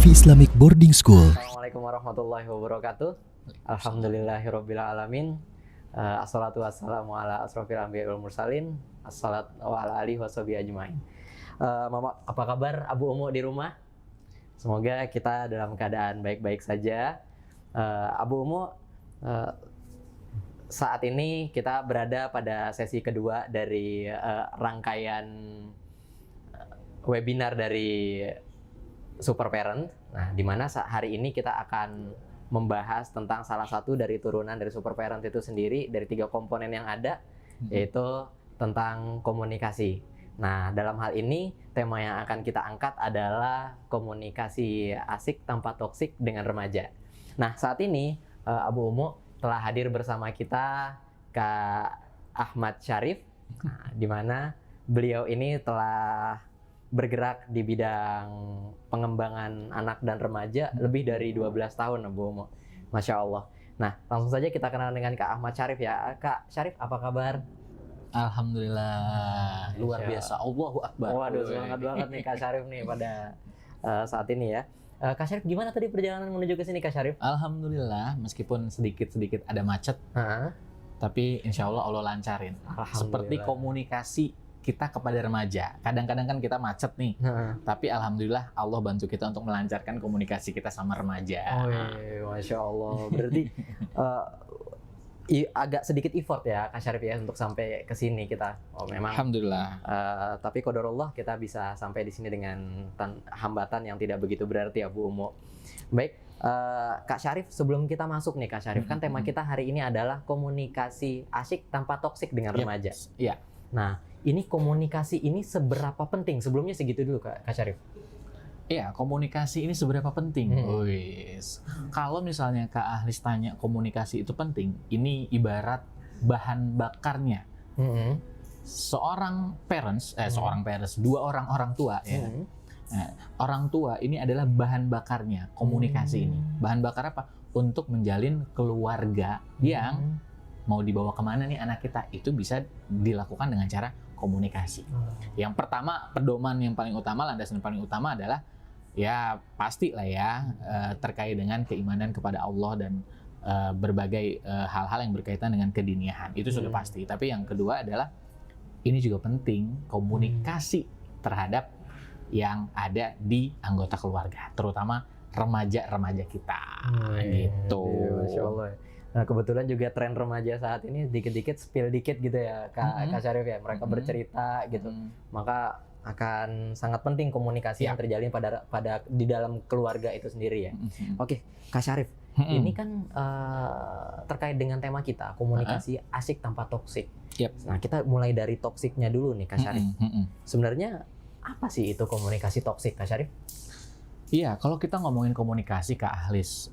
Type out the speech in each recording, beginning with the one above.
Sufi Islamic Boarding School. Assalamualaikum warahmatullahi wabarakatuh. Alhamdulillahirobbilalamin. Assalatu wassalamu ala asrofil anbiya wal mursalin. Assalat wa ala alihi washabihi ajmain. Mama, apa kabar Abu Umu di rumah? Semoga kita dalam keadaan baik-baik saja. Abu Umu, saat ini kita berada pada sesi kedua dari rangkaian webinar dari Super Parent. Nah, di mana hari ini kita akan membahas tentang salah satu dari turunan dari Super Parent itu sendiri, dari 3 komponen yang ada, yaitu tentang komunikasi. Nah, dalam hal ini tema yang akan kita angkat adalah komunikasi asik tanpa toksik dengan remaja. Nah, saat ini Abu Umu telah hadir bersama kita Kak Ahmad Syarif, di mana beliau ini telah bergerak di bidang pengembangan anak dan remaja lebih dari 12 tahun, Bu Umu. Masya Allah. Nah, langsung saja kita kenalan dengan Kak Ahmad Syarif ya. Kak Syarif, apa kabar? Alhamdulillah, luar biasa. Allahu Akbar. Waduh, semangat banget nih Kak Syarif nih pada saat ini ya. Kak Syarif, gimana tadi perjalanan menuju ke sini Kak Syarif? Alhamdulillah, meskipun sedikit-sedikit ada macet, tapi insya Allah Allah lancarin. Seperti komunikasi kita kepada remaja. Kadang-kadang kan kita macet nih, tapi alhamdulillah Allah bantu kita untuk melancarkan komunikasi kita sama remaja. Masya Allah. Berarti agak sedikit effort ya Kak Syarif ya untuk sampai ke sini kita. Oh memang. Alhamdulillah. Tapi qadarullah kita bisa sampai di sini dengan hambatan yang tidak begitu berarti ya Bu Umu. Baik, Kak Syarif, sebelum kita masuk nih Kak Syarif, kan tema kita hari ini adalah komunikasi asyik tanpa toksik dengan remaja. Iya. Nah, ini komunikasi ini seberapa penting? Sebelumnya segitu dulu Kak Syarif. Iya, komunikasi ini seberapa penting? Kalau misalnya Kak Ahlis tanya komunikasi itu penting, ini ibarat bahan bakarnya. Seorang parents, dua orang tua ya. Nah, orang tua ini adalah bahan bakarnya komunikasi ini. Bahan bakar apa? Untuk menjalin keluarga yang mau dibawa kemana nih anak kita, itu bisa dilakukan dengan cara komunikasi. Yang pertama, pedoman yang paling utama, landasan yang paling utama adalah ya pasti lah ya terkait dengan keimanan kepada Allah dan berbagai hal-hal yang berkaitan dengan kediniahan. Itu sudah pasti. Tapi yang kedua adalah ini juga penting, komunikasi terhadap yang ada di anggota keluarga, terutama remaja-remaja kita. Gitu. Masya Allah. Nah, kebetulan juga tren remaja saat ini dikit-dikit spill dikit gitu ya Kak Syarif ya. Mereka bercerita gitu. Maka akan sangat penting komunikasi yang terjalin pada di dalam keluarga itu sendiri ya. Oke, Kak Syarif, ini kan terkait dengan tema kita, komunikasi asik tanpa toksik. Nah, kita mulai dari toksiknya dulu nih Kak Syarif. Sebenarnya apa sih itu komunikasi toksik Kak Syarif? Iya, kalau kita ngomongin komunikasi Kak Ahlis,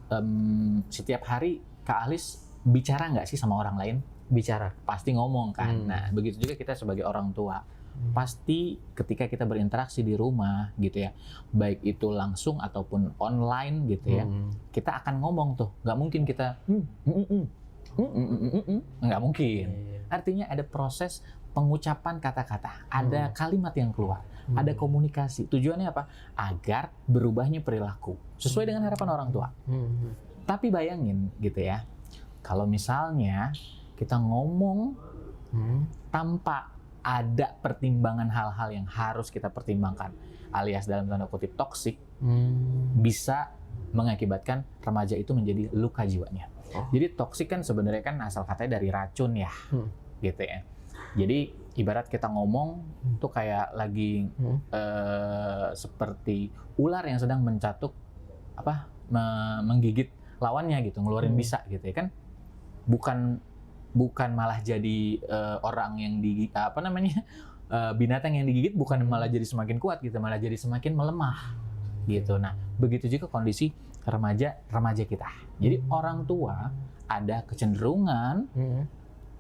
setiap hari Kak Ahlis bicara nggak sih sama orang lain? Bicara. Pasti ngomong kan. Nah, begitu juga kita sebagai orang tua. Pasti ketika kita berinteraksi di rumah gitu ya, baik itu langsung ataupun online gitu ya, kita akan ngomong tuh. Nggak mungkin kita nggak mungkin. Artinya ada proses pengucapan kata-kata, ada kalimat yang keluar, ada komunikasi. Tujuannya apa? Agar berubahnya perilaku sesuai dengan harapan orang tua. Tapi bayangin gitu ya, kalau misalnya kita ngomong tanpa ada pertimbangan hal-hal yang harus kita pertimbangkan, alias dalam tanda kutip toksik, bisa mengakibatkan remaja itu menjadi luka jiwanya. Jadi toksik kan sebenarnya kan asal katanya dari racun ya, gitu ya. Jadi ibarat kita ngomong tuh kayak lagi seperti ular yang sedang mencatuk menggigit lawannya gitu, ngeluarin bisa gitu ya kan, bukan malah jadi orang yang binatang yang digigit bukan malah jadi semakin kuat gitu, malah jadi semakin melemah gitu. Nah, begitu juga kondisi remaja kita. Jadi orang tua ada kecenderungan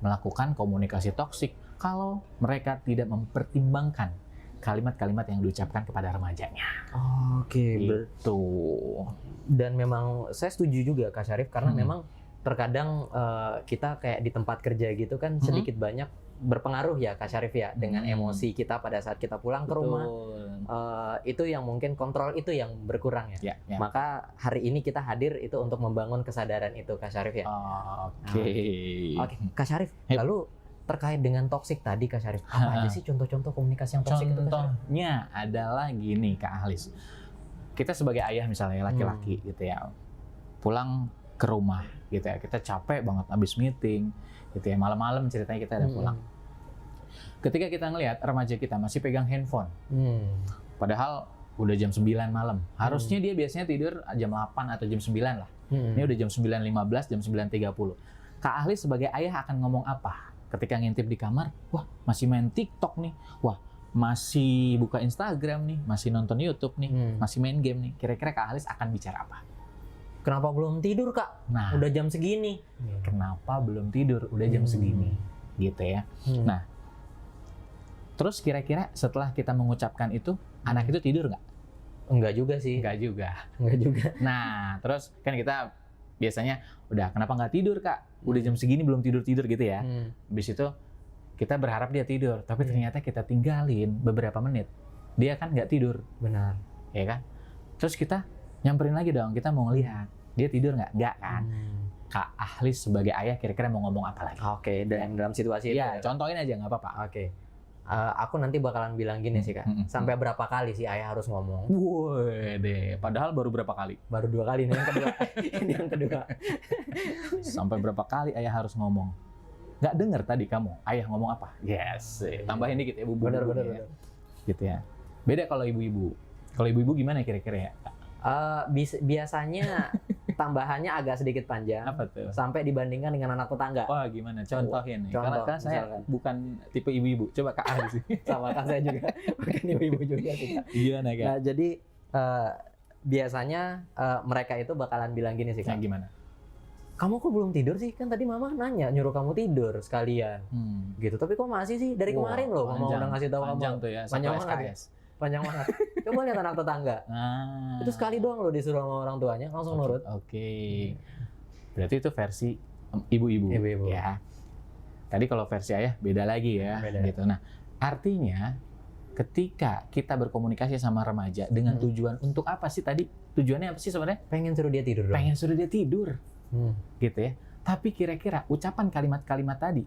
melakukan komunikasi toksik kalau mereka tidak mempertimbangkan kalimat-kalimat yang diucapkan kepada remajanya. Oke, gitu. Dan memang saya setuju juga Kak Syarif, karena memang terkadang kita kayak di tempat kerja gitu kan sedikit banyak berpengaruh ya Kak Syarif ya dengan emosi kita pada saat kita pulang ke rumah. Itu yang mungkin kontrol itu yang berkurang ya. Maka hari ini kita hadir itu untuk membangun kesadaran itu Kak Syarif ya. Oke. Oke, Kak Syarif, lalu terkait dengan toksik tadi Kak Syarif, apa aja sih contoh-contoh komunikasi yang toksik itu Kak Syarif? Contohnya adalah gini Kak Ahlis. Kita sebagai ayah misalnya laki-laki gitu ya, pulang ke rumah gitu ya, kita capek banget habis meeting gitu ya, malam-malam ceritanya kita udah pulang. Ketika kita ngelihat remaja kita masih pegang handphone, padahal udah jam 9 malam, harusnya dia biasanya tidur jam 8 atau jam 9 lah. Ini udah jam 9.15, jam 9.30. Kak Ahlis sebagai ayah akan ngomong apa? Ketika ngintip di kamar, wah masih main TikTok nih, wah masih buka Instagram nih, masih nonton YouTube nih, masih main game nih. Kira-kira Kak Ahlis akan bicara apa? Kenapa belum tidur Kak? Nah, udah jam segini. Kenapa belum tidur? Udah jam segini, gitu ya. Nah, terus kira-kira setelah kita mengucapkan itu, anak itu tidur nggak? Enggak juga sih. Enggak juga. Nah, terus kan kita biasanya udah kenapa nggak tidur Kak? Udah jam segini belum tidur-tidur gitu ya. Habis itu kita berharap dia tidur, tapi ternyata kita tinggalin beberapa menit. Dia kan nggak tidur. Benar. Ya kan? Terus kita nyamperin lagi dong, kita mau ngelihat dia tidur nggak? Nggak kan? Kak Ahlis sebagai ayah kira-kira mau ngomong apa lagi? Oke, dan dalam situasi itu. Ya, contohin aja nggak apa-apa. Oke. Aku nanti bakalan bilang gini sih Kak. Sampai berapa kali sih ayah harus ngomong? Woi deh, padahal baru berapa kali? Baru 2 kali, ini yang kedua. Ini yang kedua. Sampai berapa kali ayah harus ngomong? Nggak dengar tadi kamu, ayah ngomong apa? Yes, tambahin dikit ya bu. Benar. Gitu ya. Beda kalau ibu-ibu. Kalau ibu-ibu gimana kira-kira ya? Biasanya tambahannya agak sedikit panjang. Apa tuh? Sampai dibandingkan dengan anak tetangga. Wah gimana? Contohin nih. Contoh, Karena saya misalkan. bukan tipe ibu-ibu. Coba Kak Ahlis sih. Sama kan saya juga bukan ibu-ibu juga sih Kak. Gimana Kak? Nah, jadi biasanya mereka itu bakalan bilang gini sih Kak. Nah, gimana? Kamu kok belum tidur sih? Kan tadi mama nanya nyuruh kamu tidur sekalian. Gitu. Tapi kok masih sih? Dari kemarin loh mama udah ngasih tahu kamu. Panjang tuh ya. Panjang Satu banget. SKS. Panjang banget. Coba lihat anak tetangga. Itu sekali doang loh disuruh sama orang tuanya langsung nurut. Oke. Berarti itu versi ibu-ibu. Ibu-ibu. Ya. Tadi kalau versi ayah beda lagi ya. Beda. Gitu. Nah, artinya ketika kita berkomunikasi sama remaja dengan tujuan untuk apa sih tadi? Tujuannya apa sih sebenarnya? Pengen suruh dia tidur dong. Pengen suruh dia tidur. Gitu ya. Tapi kira-kira ucapan kalimat-kalimat tadi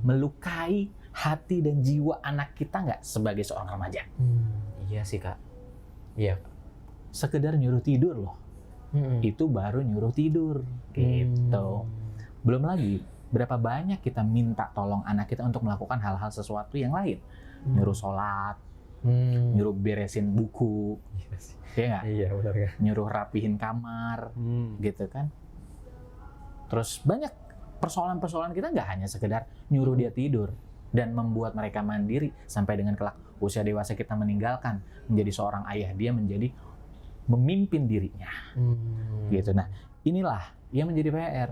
melukai hati dan jiwa anak kita nggak sebagai seorang remaja? Iya sih Kak. Iya. Sekedar nyuruh tidur loh. Itu baru nyuruh tidur. Gitu. Belum lagi berapa banyak kita minta tolong anak kita untuk melakukan hal-hal sesuatu yang lain. Nyuruh sholat, nyuruh beresin buku, ya nggak? Iya benar kan. Nyuruh rapihin kamar, gitu kan? Terus banyak persoalan-persoalan kita nggak hanya sekedar nyuruh dia tidur dan membuat mereka mandiri sampai dengan kelak usia dewasa kita meninggalkan menjadi seorang ayah, dia menjadi memimpin dirinya, gitu. Nah, inilah yang menjadi PR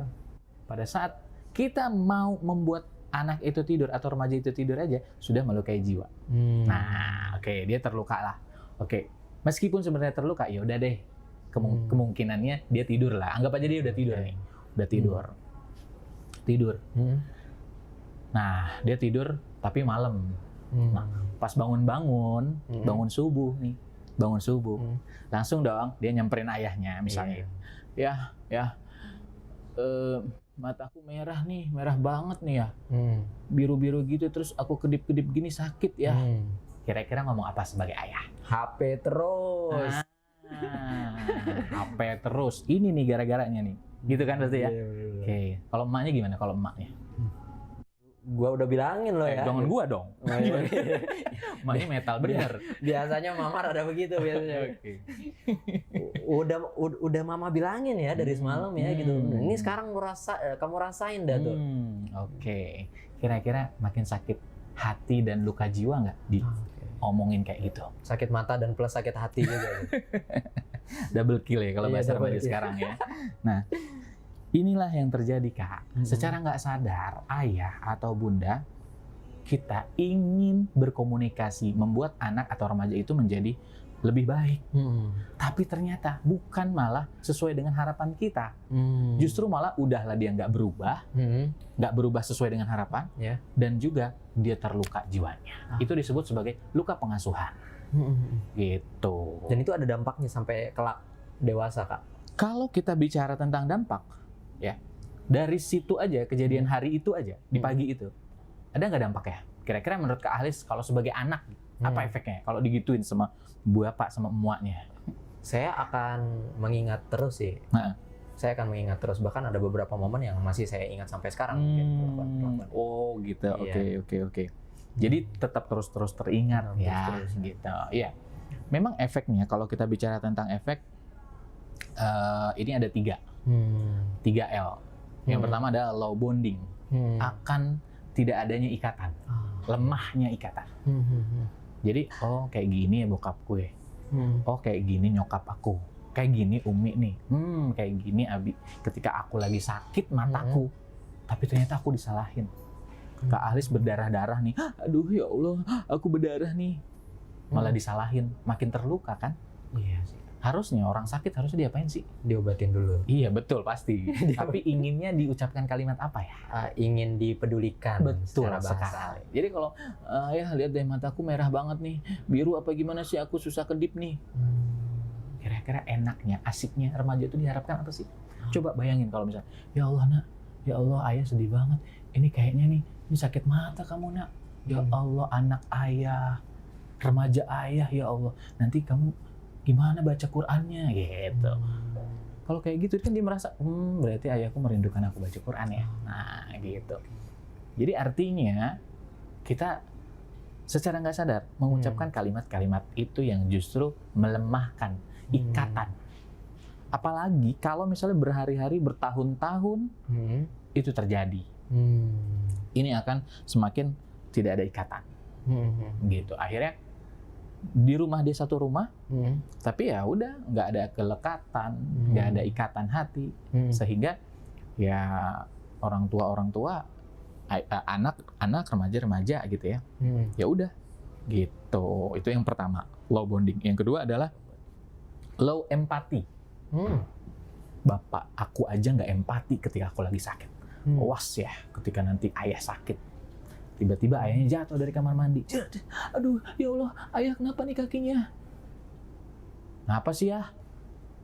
pada saat kita mau membuat anak itu tidur atau remaja itu tidur aja sudah melukai jiwa. Nah, oke, dia terluka lah. Oke, meskipun sebenarnya terluka, ya udah deh. Kemungkinannya dia tidur lah. Anggap aja dia udah tidur nih. Udah tidur. Nah, dia tidur tapi malam. Nah, pas bangun subuh nih. Langsung dong dia nyamperin ayahnya misalnya. Ya, mataku merah nih, merah banget nih ya. Biru-biru gitu, terus aku kedip-kedip gini sakit ya. Kira-kira ngomong apa sebagai ayah? HP terus. HP terus. Ini nih gara-garanya nih. Gitu kan berarti ya? Oke. Kalau emaknya gimana kalau emaknya? Gua udah bilangin loh ya. Jangan gua dong. Emaknya metal bener. Biasanya mama rada begitu biasanya. Udah mama bilangin ya dari semalam ya gitu. Ini sekarang kamu rasain dah tuh. Oke. Kira-kira makin sakit hati dan luka jiwa nggak diomongin kayak gitu? Sakit mata dan plus sakit hati juga. Double kill ya kalau bahasa remaja sekarang ya. Nah, inilah yang terjadi Kak. Secara nggak sadar, ayah atau bunda kita ingin berkomunikasi, membuat anak atau remaja itu menjadi lebih baik. Tapi ternyata bukan malah sesuai dengan harapan kita. Justru malah udahlah dia nggak berubah sesuai dengan harapan, dan juga dia terluka jiwanya. Itu disebut sebagai luka pengasuhan. Gitu. Dan itu ada dampaknya sampai kelak dewasa, Kak. Kalau kita bicara tentang dampak, ya dari situ aja, kejadian hari itu aja, di pagi itu, ada nggak dampaknya? Kira-kira menurut Kak Ahlis, kalau sebagai anak, apa efeknya kalau digituin sama bapak sama emaknya? Saya akan mengingat terus sih. Saya akan mengingat terus. Bahkan ada beberapa momen yang masih saya ingat sampai sekarang. Oh gitu. Iya. Oke. Jadi tetap terus teringat ya. Terus. Gitu. Iya. Memang efeknya kalau kita bicara tentang efek, ini ada 3 L. Yang pertama adalah low bonding. Akan tidak adanya ikatan. Lemahnya ikatan. Jadi, oh kayak gini ya bokap gue. Oh kayak gini nyokap aku. Kayak gini Umi nih. Kayak gini Abi. Ketika aku lagi sakit mataku. Tapi ternyata aku disalahin. Kak Ahlis berdarah-darah nih. Aduh ya Allah, aku berdarah nih. Malah disalahin. Makin terluka kan? Iya sih. Harusnya orang sakit harusnya diapain sih? Diobatin dulu. Iya betul pasti. Tapi inginnya diucapkan kalimat apa ya? Ingin dipedulikan. Betul sekali. Jadi kalau ya lihat deh mataku merah banget nih, biru apa gimana sih, aku susah kedip nih. Kira-kira enaknya, asiknya remaja itu diharapkan apa sih? Coba bayangin kalau misalnya, ya Allah nak, ya Allah ayah sedih banget. Ini kayaknya nih, ini sakit mata kamu nak. Ya Allah anak ayah, remaja ayah ya Allah. Nanti kamu gimana baca Qur'annya gitu. Kalau kayak gitu kan dia merasa, berarti ayahku merindukan aku baca Qur'an ya. Nah gitu. Jadi artinya kita secara nggak sadar mengucapkan kalimat-kalimat itu yang justru melemahkan ikatan. Apalagi kalau misalnya berhari-hari, bertahun-tahun itu terjadi. Ini akan semakin tidak ada ikatan. Gitu. Akhirnya di rumah dia satu rumah, tapi ya udah nggak ada kelekatan, nggak ada ikatan hati, sehingga ya orang tua, anak remaja gitu ya, ya udah gitu. Itu yang pertama, low bonding. Yang kedua adalah low empati. Bapak aku aja nggak empati ketika aku lagi sakit. Awas ya ketika nanti ayah sakit. Tiba-tiba ayahnya jatuh dari kamar mandi. Aduh, ya Allah, ayah kenapa nih kakinya? Kenapa sih ya?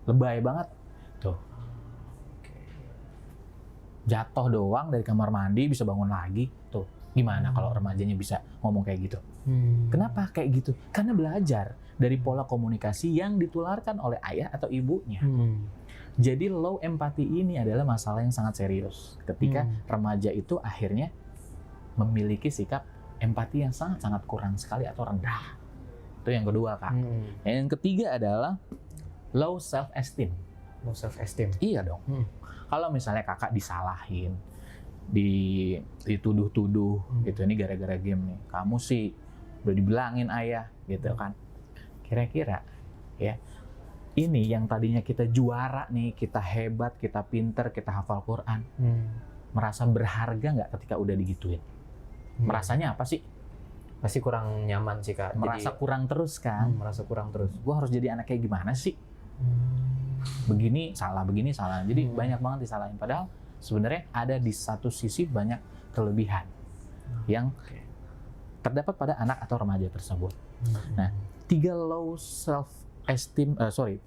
Lebay banget. Tuh. Jatuh doang dari kamar mandi, bisa bangun lagi. Tuh, gimana kalau remajanya bisa ngomong kayak gitu? Kenapa kayak gitu? Karena belajar dari pola komunikasi yang ditularkan oleh ayah atau ibunya. Jadi low empati ini adalah masalah yang sangat serius. Ketika remaja itu akhirnya memiliki sikap empati yang sangat-sangat kurang sekali atau rendah. Itu yang kedua, Kak. Yang ketiga adalah low self-esteem. Low self-esteem? Iya dong. Kalau misalnya kakak disalahin, dituduh-tuduh, gitu, ini gara-gara game nih. Kamu sih udah dibilangin ayah, gitu kan. Kira-kira, ya, ini yang tadinya kita juara nih, kita hebat, kita pinter, kita hafal Quran. Merasa berharga nggak ketika udah digituin? Merasanya apa sih? Pasti kurang nyaman sih, Kak. Merasa kurang terus kan? Merasa kurang terus. Gue harus jadi anak kayak gimana sih? Begini salah. Jadi banyak banget disalahin. Padahal sebenarnya ada di satu sisi banyak kelebihan yang terdapat pada anak atau remaja tersebut. Nah, 3 low self esteem, cut.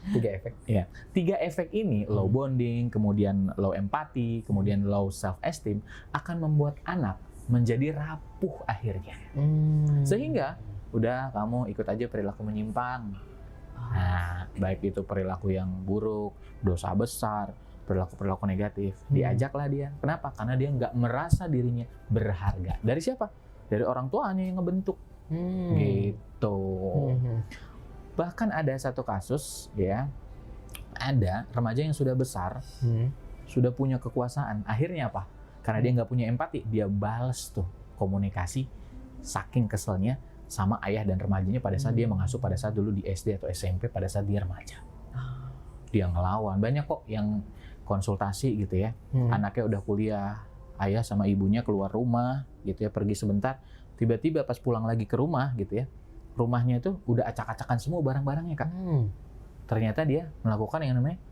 3 efek. Ya, 3 efek ini, low bonding, kemudian low empati, kemudian low self esteem, akan membuat anak menjadi rapuh akhirnya. Sehingga udah kamu ikut aja perilaku menyimpang. Nah, baik itu perilaku yang buruk, dosa besar, perilaku negatif, diajaklah dia. Kenapa? Karena dia nggak merasa dirinya berharga. Dari siapa? Dari orang tuanya yang ngebentuk. Gitu. Bahkan ada satu kasus, ya, ada remaja yang sudah besar, sudah punya kekuasaan. Akhirnya apa? Karena dia nggak punya empati, dia balas tuh komunikasi saking keselnya sama ayah dan remajanya pada saat dia mengasuh pada saat dulu di SD atau SMP, pada saat dia remaja. Dia ngelawan. Banyak kok yang konsultasi gitu ya. Anaknya udah kuliah, ayah sama ibunya keluar rumah gitu ya, pergi sebentar, tiba-tiba pas pulang lagi ke rumah gitu ya, rumahnya itu udah acak-acakan semua barang-barangnya Kak. Ternyata dia melakukan yang namanya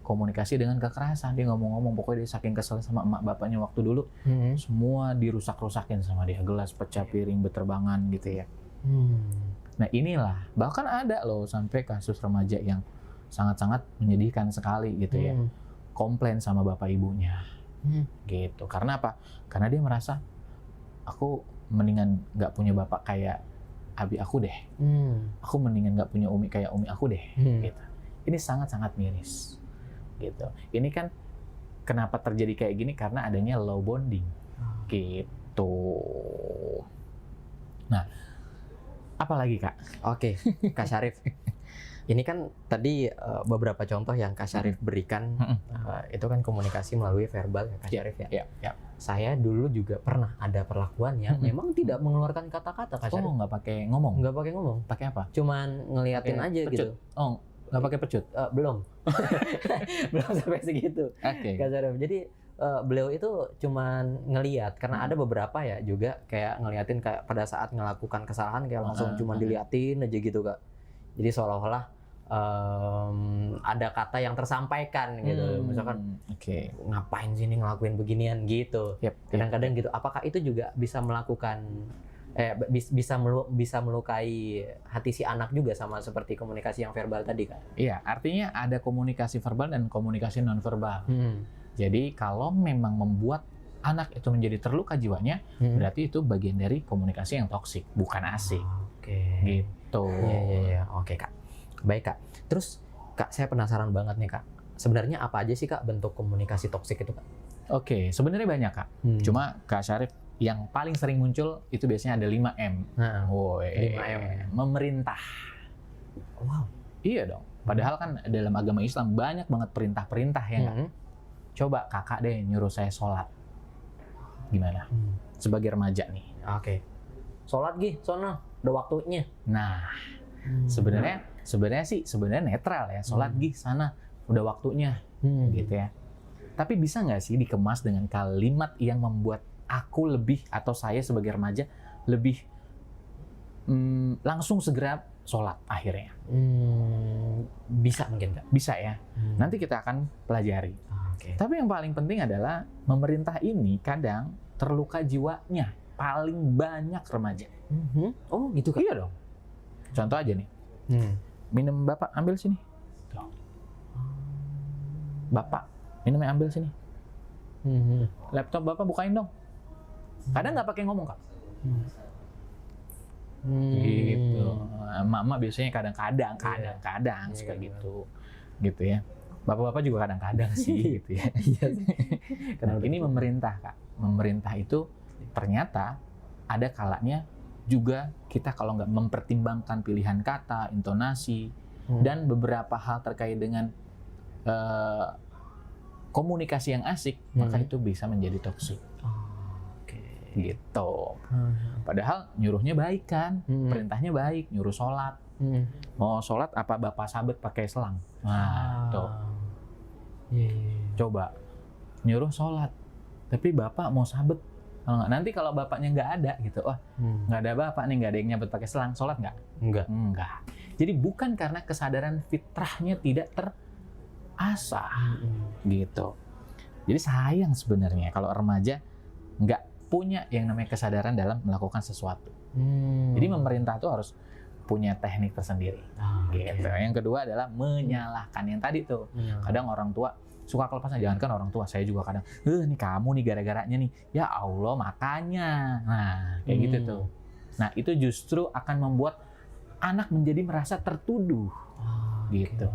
komunikasi dengan kekerasan. Dia ngomong-ngomong, pokoknya dia saking kesel sama emak bapaknya waktu dulu, semua dirusak-rusakin sama dia, gelas pecah, piring beterbangan gitu ya. Nah inilah, bahkan ada loh sampai kasus remaja yang sangat-sangat menyedihkan sekali gitu ya, komplain sama bapak ibunya gitu. Karena apa? Karena dia merasa, aku mendingan nggak punya bapak kayak abi aku deh, aku mendingan nggak punya umi kayak umi aku deh gitu. Ini sangat-sangat miris gitu. Ini kan kenapa terjadi kayak gini, karena adanya low bonding gitu. Nah, apalagi Kak? Oke, Kak Syarif. Ini kan tadi beberapa contoh yang Kak Syarif berikan, itu kan komunikasi melalui verbal ya Kak Syarif ya. Saya dulu juga pernah ada perlakuan yang memang tidak mengeluarkan kata-kata Kak Syarif. Oh, nggak pakai ngomong? Nggak pakai ngomong. Pakai apa? Cuman ngeliatin Pakai aja pecut? gitu. Oh, nggak pakai pecut? Belum. Belum sampai segitu. Oke. Kak Syarif. Jadi beliau itu cuman ngeliat, karena ada beberapa ya juga kayak ngeliatin kayak pada saat ngelakukan kesalahan kayak langsung cuman diliatin aja gitu Kak. Jadi seolah-olah ada kata yang tersampaikan gitu, misalkan ngapain sih nih ngelakuin beginian gitu. Kadang-kadang gitu. Apakah itu juga bisa melakukan bisa melukai hati si anak juga sama seperti komunikasi yang verbal tadi Kak? Iya, artinya ada komunikasi verbal dan komunikasi nonverbal. Jadi kalau memang membuat anak itu menjadi terluka jiwanya, berarti itu bagian dari komunikasi yang toksik, bukan asik. Gitu. Iya. Oke Kak. Baik Kak. Terus Kak, saya penasaran banget nih Kak. Sebenarnya apa aja sih Kak bentuk komunikasi toksik itu Kak? Oke, sebenarnya banyak Kak. Cuma Kak Syarif yang paling sering muncul itu biasanya ada 5M. 5M. Memerintah. Wow. Iya dong. Padahal kan dalam agama Islam banyak banget perintah-perintah ya nggak? Coba kakak deh nyuruh saya sholat. Gimana? Sebagai remaja nih. Oke. Sholat Gi, sono. Udah waktunya. Nah, sebenarnya netral ya. Sholat Gi sana. Udah waktunya. Gitu ya. Tapi bisa nggak sih dikemas dengan kalimat yang membuat aku lebih, atau saya sebagai remaja lebih langsung segera sholat akhirnya? Bisa mungkin Kak? Bisa ya. Nanti kita akan pelajari. Tapi yang paling penting adalah memerintah ini kadang terluka jiwanya paling banyak remaja. Oh gitu Kak? Iya dong. Contoh aja nih. Minum Bapak ambil sini. Tuh. Bapak minumnya ambil sini. Laptop Bapak bukain dong. Kadang nggak pakai ngomong Kak. Gitu. Emak-emak biasanya kadang-kadang suka gitu. Gitu ya. Bapak-bapak juga kadang-kadang sih gitu ya. Nah, ini memerintah Kak. Memerintah itu ternyata ada kalanya juga kita kalau nggak mempertimbangkan pilihan kata, intonasi, dan beberapa hal terkait dengan komunikasi yang asik, maka itu bisa menjadi toksik. Gitu. Padahal nyuruhnya baik kan, perintahnya baik, nyuruh sholat. Mau sholat apa bapak sabet pakai selang? Nah, tuh. Coba nyuruh sholat, tapi bapak mau sabet. Nanti kalau bapaknya nggak ada gitu, nggak ada bapak nih, nggak ada yang nyabet pakai selang, sholat nggak? Enggak. Jadi bukan karena kesadaran fitrahnya tidak terasah, gitu. Jadi sayang sebenarnya kalau remaja nggak punya yang namanya kesadaran dalam melakukan sesuatu. Jadi memerintah tuh harus punya teknik tersendiri. Gitu. Yang kedua adalah menyalahkan yang tadi tuh. Kadang orang tua suka kelepasan, jangankan orang tua, saya juga kadang, nih kamu nih gara-garanya nih, ya Allah makanya. Nah, kayak gitu tuh. Nah, itu justru akan membuat anak menjadi merasa tertuduh, gitu.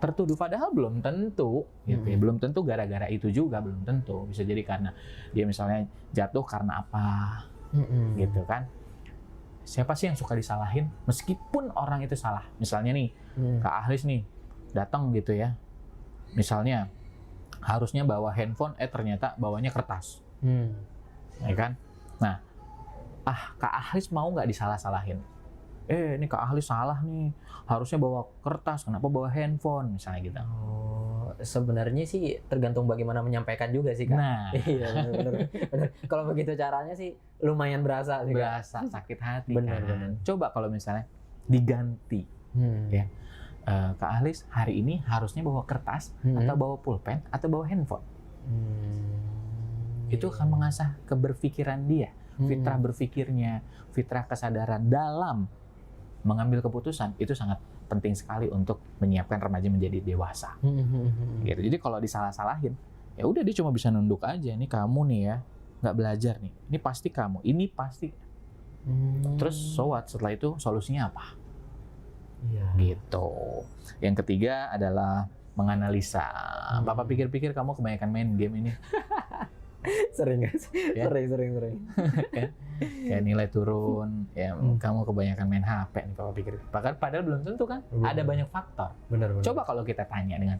Tertuduh padahal belum tentu, gitu ya. Belum tentu gara-gara itu juga, belum tentu. Bisa jadi karena dia misalnya jatuh karena apa, gitu kan. Siapa sih yang suka disalahin? Meskipun orang itu salah. Misalnya nih, Kak Ahlis nih, datang gitu ya. Misalnya, harusnya bawa handphone, ternyata bawanya kertas. Ya kan? Nah, Kak Ahlis mau nggak disalah-salahin? Ini Kak Ahlis salah nih, harusnya bawa kertas, kenapa bawa handphone? Misalnya gitu. sebenarnya sih tergantung bagaimana menyampaikan juga sih Kak. Nah, Iya benar. Kalau begitu caranya sih lumayan berasa sih Kak. berasa sakit hati Bener, kan. bener. Coba kalau misalnya diganti, Ya. Kak Alis hari ini harusnya bawa kertas atau bawa pulpen atau bawa handphone. Itu akan mengasah keberpikiran dia, fitrah berpikirnya, fitrah kesadaran dalam mengambil keputusan. Itu sangat penting sekali untuk menyiapkan remaja menjadi dewasa. Gitu. Jadi kalau disalah-salahin, ya udah dia cuma bisa nunduk aja. Ini kamu nih ya, nggak belajar nih. Ini pasti kamu. Ini pasti. Terus so what? Setelah itu solusinya apa? Iya. Gitu. Yang ketiga adalah menganalisa. Bapak pikir-pikir kamu kebanyakan main game ini. Sering guys. Ya. Sering. Kayak nilai turun, ya kamu kebanyakan main HP nih Bapak pikir. Bahkan padahal belum tentu kan. Ada banyak faktor. Benar. Coba kalau kita tanya dengan,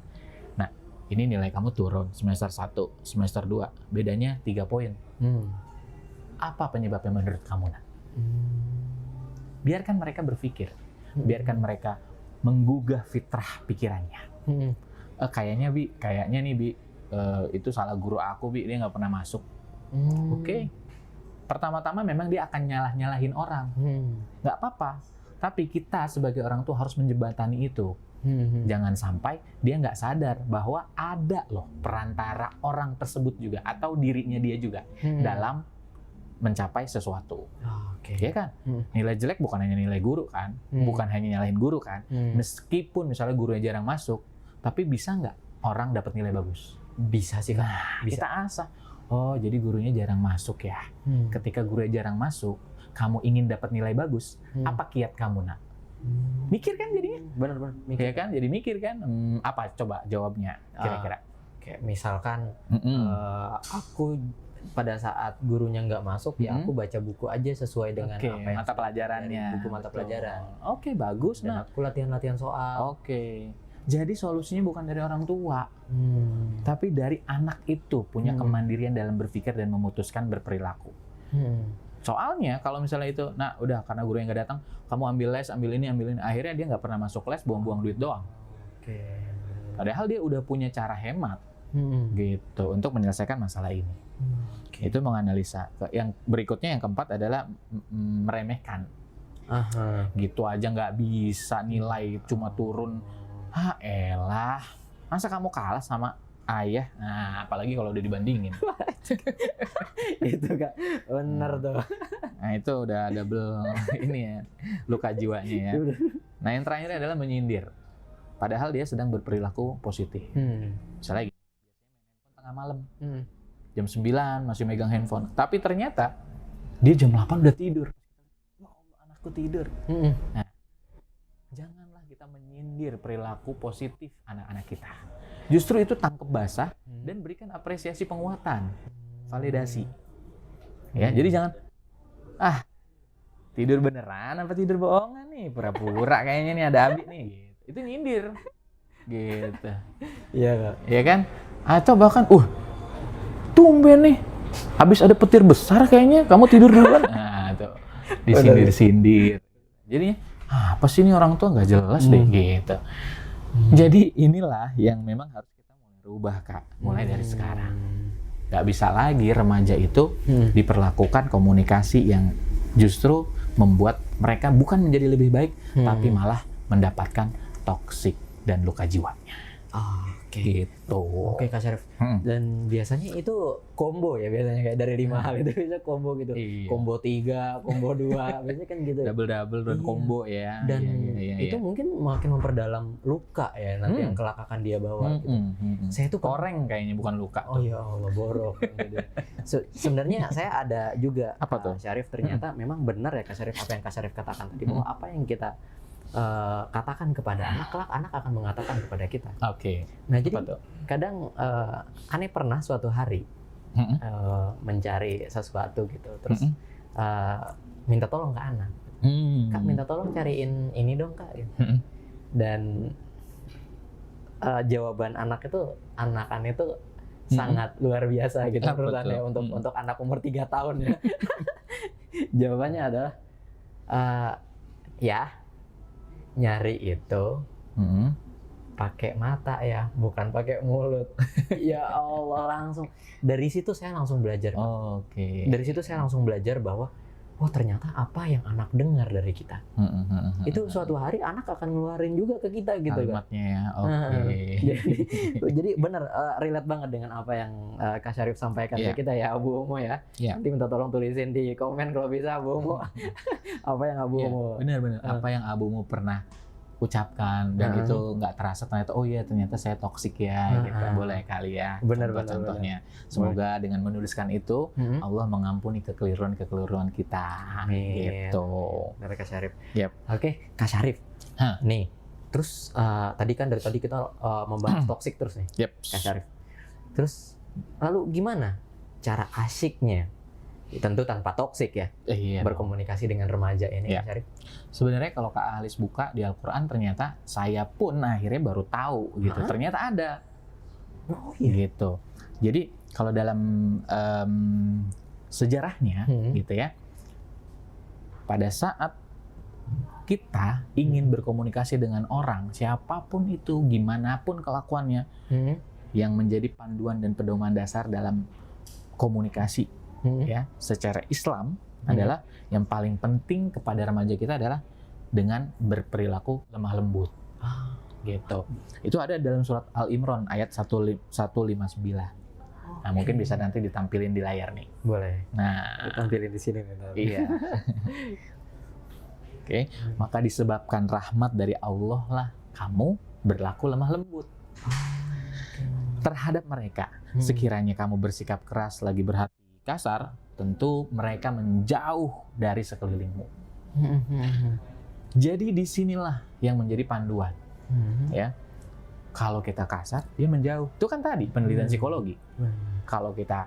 nah ini nilai kamu turun semester 1, semester 2, bedanya 3 poin. Apa penyebabnya menurut kamu? Nah? Biarkan mereka berpikir. Biarkan mereka menggugah fitrah pikirannya. Kayaknya nih Bi, itu salah guru aku Bi, dia nggak pernah masuk. Oke. Pertama-tama memang dia akan nyalahin orang. Nggak apa-apa. Tapi kita sebagai orang tua harus menjembatani itu. Jangan sampai dia nggak sadar bahwa ada loh perantara orang tersebut juga atau dirinya dia juga dalam mencapai sesuatu. Ya kan? Nilai jelek bukan hanya nilai guru kan? Bukan hanya nyalahin guru kan? Meskipun misalnya gurunya jarang masuk, tapi bisa nggak orang dapat nilai bagus? Bisa sih Kak. Nah, Bisa. kita asah. Oh, jadi gurunya jarang masuk ya. Ketika gurunya jarang masuk, kamu ingin dapat nilai bagus, apa kiat kamu nak? Mikir kan jadinya? Benar. Ya kan? Jadi mikir kan? Apa coba jawabnya kira-kira? Kayak misalkan aku pada saat gurunya nggak masuk ya aku baca buku aja sesuai dengan apa yang mata pelajarannya. dari buku mata pelajaran. Oke, bagus. Dan aku latihan soal. Oke. Jadi solusinya bukan dari orang tua, tapi dari anak itu punya kemandirian dalam berpikir dan memutuskan berperilaku. Soalnya kalau misalnya itu, nah udah karena guru yang nggak datang, kamu ambil les, ambil ini, akhirnya dia nggak pernah masuk les, buang-buang duit doang. Padahal dia udah punya cara hemat, gitu untuk menyelesaikan masalah ini. Itu menganalisa. Yang berikutnya yang keempat adalah meremehkan. Gitu aja nggak bisa, nilai cuma turun. Elah, masa kamu kalah sama ayah? Nah, apalagi kalau udah dibandingin. Itu Kak, bener tuh. Nah, itu udah double ini ya, luka jiwanya ya. Nah, yang terakhir adalah menyindir. Padahal dia sedang berperilaku positif. Misalnya gitu, biasanya main handphone tengah malam. Jam 9 masih megang handphone. Tapi ternyata dia jam 8 udah tidur. Ya Allah, anakku tidur. Nah, janganlah kita menyindir perilaku positif anak-anak kita. Justru itu tangkep basah dan berikan apresiasi penguatan, validasi. Ya, jadi jangan tidur beneran apa tidur bohongan nih, pura-pura kayaknya nih ada Abi nih. Gitu. Itu nyindir. Gitu. Iya Kak. Iya kan? Atau bahkan, tumben nih, habis ada petir besar kayaknya, kamu tidur duluan. Nah, tuh disindir-sindir. Jadinya, apa sih ini orang tua nggak jelas deh, gitu. Jadi inilah yang memang harus kita mulai rubah Kak, mulai dari sekarang. Nggak bisa lagi remaja itu diperlakukan komunikasi yang justru membuat mereka bukan menjadi lebih baik, tapi malah mendapatkan toksik dan luka jiwanya. Gitu. Oke Kak Syarif. Dan biasanya itu combo ya, biasanya kayak dari 5 hal itu bisa combo gitu. Iya. Combo 3, combo 2, biasanya kan gitu. Double dan combo ya. Dan iya. itu mungkin makin memperdalam luka ya nanti yang kelak akan dia bawa gitu. Saya tuh koreng kayaknya bukan luka. Oh ya Allah, borok. Gitu. Sebenarnya saya ada juga Apa tuh? Syarif, ternyata memang benar ya Kak Syarif apa yang Kak Syarif katakan tadi, bahwa apa yang kita katakan kepada anak, kelak anak akan mengatakan kepada kita. Oke. Nah jadi Apa tuh? kadang aneh pernah suatu hari mencari sesuatu gitu, terus minta tolong ke anak. Kak, minta tolong cariin ini dong Kak. Gitu. Dan jawaban anak itu, anakan itu sangat luar biasa gitu menurut Anda untuk anak umur 3 tahun ya. Jawabannya adalah ya nyari itu pakai mata ya, bukan pakai mulut. Ya Allah, langsung dari situ saya langsung belajar. Oke. Dari situ saya langsung belajar bahwa oh ternyata apa yang anak dengar dari kita itu suatu hari anak akan ngeluarin juga ke kita gitu kan. Kalimatnya ya. Oke. Jadi benar relate banget dengan apa yang Kak Syarif sampaikan ke kita ya Abu Umo ya. Nanti minta tolong tulisin di komen kalau bisa Abu Umo apa yang Abu Umo. Benar-benar apa yang Abu Umo pernah ucapkan dan itu nggak terasa ternyata oh iya ternyata saya toksik ya gitu. Boleh kali ya contohnya. Semoga dengan menuliskan itu Allah mengampuni kekeliruan kita. Gitu. Dari Kak Syarif. Oke, Kak Syarif. Nih, terus tadi kan dari tadi kita membahas toksik terus nih. Kak Syarif. Terus lalu gimana cara asyiknya? Tentu tanpa toksik ya, berkomunikasi dengan remaja ini, Kak Syarif. Sebenarnya kalau Kak Alis buka di Al-Quran ternyata saya pun akhirnya baru tahu gitu. Ternyata ada. Gitu. Jadi kalau dalam sejarahnya gitu ya, pada saat kita ingin berkomunikasi dengan orang, siapapun itu, gimana pun kelakuannya, yang menjadi panduan dan pedoman dasar dalam komunikasi ya secara Islam adalah yang paling penting kepada remaja kita adalah dengan berperilaku lemah lembut. Gitu. Itu ada dalam surat Al-Imran ayat 159. Nah, mungkin bisa nanti ditampilin di layar nih. Boleh. Nah, ditampilin di sini nih. Iya. Oke, maka disebabkan rahmat dari Allah lah kamu berlaku lemah lembut terhadap mereka. Sekiranya kamu bersikap keras lagi berhati kasar, tentu mereka menjauh dari sekelilingmu. Jadi disinilah yang menjadi panduan, ya. Kalau kita kasar, dia menjauh. Itu kan tadi penelitian psikologi. Kalau kita